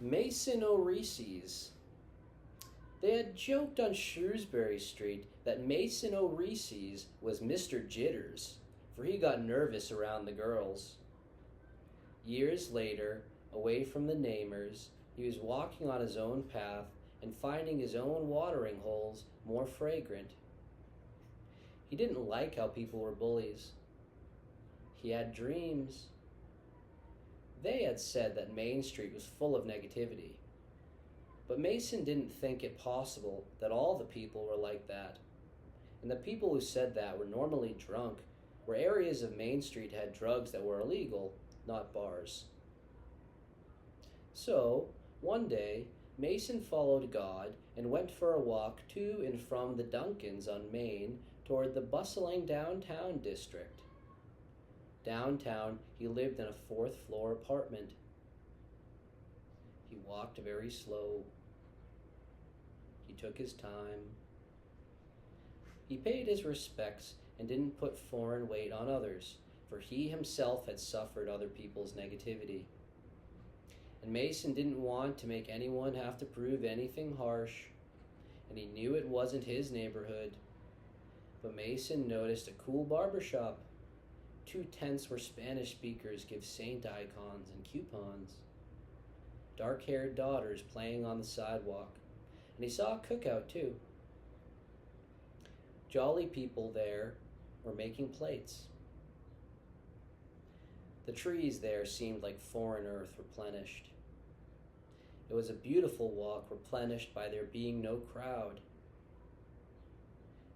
Mason O'Reese's. They had joked on Shrewsbury Street that Mason O'Reese's was Mr. Jitters, for he got nervous around the girls. Years later, away from the namers, he was walking on his own path and finding his own watering holes more fragrant. He didn't like how people were bullies. He had dreams. They had said that Main Street was full of negativity. But Mason didn't think it possible that all the people were like that. And the people who said that were normally drunk, where areas of Main Street had drugs that were illegal, not bars. So, one day, Mason followed God and went for a walk to and from the Duncans on Main toward the bustling downtown district. Downtown, he lived in a fourth-floor apartment. He walked very slow. He took his time. He paid his respects and didn't put foreign weight on others, for he himself had suffered other people's negativity. And Mason didn't want to make anyone have to prove anything harsh, and he knew it wasn't his neighborhood. But Mason noticed a cool barbershop, 2 tents where Spanish speakers give saint icons and coupons, dark-haired daughters playing on the sidewalk, and he saw a cookout too. Jolly people there were making plates. The trees there seemed like foreign earth replenished. It was a beautiful walk replenished by there being no crowd.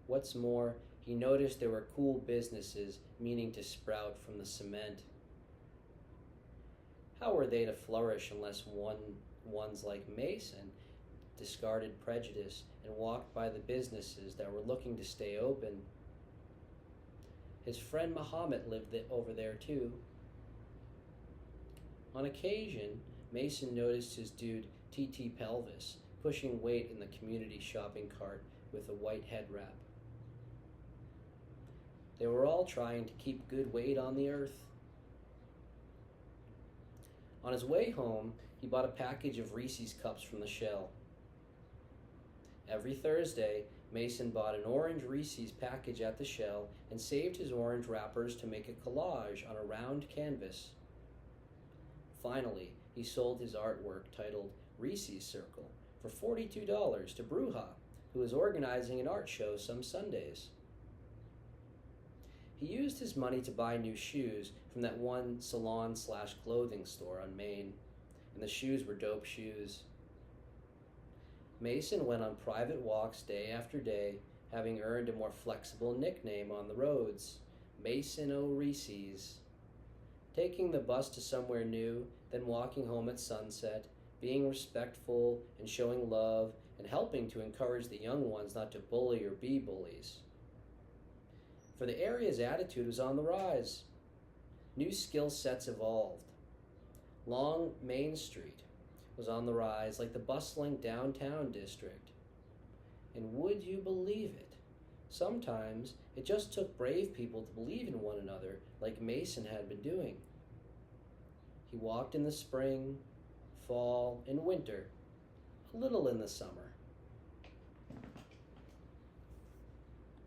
What's more, he noticed there were cool businesses meaning to sprout from the cement. How were they to flourish unless ones like Mason discarded prejudice and walked by the businesses that were looking to stay open? His friend Muhammad lived over there too. On occasion, Mason noticed his dude T.T. Pelvis pushing weight in the community shopping cart with a white head wrap. They were all trying to keep good weight on the earth. On his way home, he bought a package of Reese's cups from the shell. Every Thursday, Mason bought an orange Reese's package at the shell and saved his orange wrappers to make a collage on a round canvas. Finally, he sold his artwork titled Reese's Circle for $42 to Bruja, who was organizing an art show some Sundays. He used his money to buy new shoes from that one salon/clothing store on Main, and the shoes were dope shoes. Mason went on private walks day after day, having earned a more flexible nickname on the roads, Mason O'Reese's. Taking the bus to somewhere new, then walking home at sunset, being respectful and showing love and helping to encourage the young ones not to bully or be bullies. For the area's attitude was on the rise. New skill sets evolved. Long Main Street was on the rise like the bustling downtown district. And would you believe it? Sometimes it just took brave people to believe in one another like Mason had been doing. He walked in the spring, fall, and winter, a little in the summer.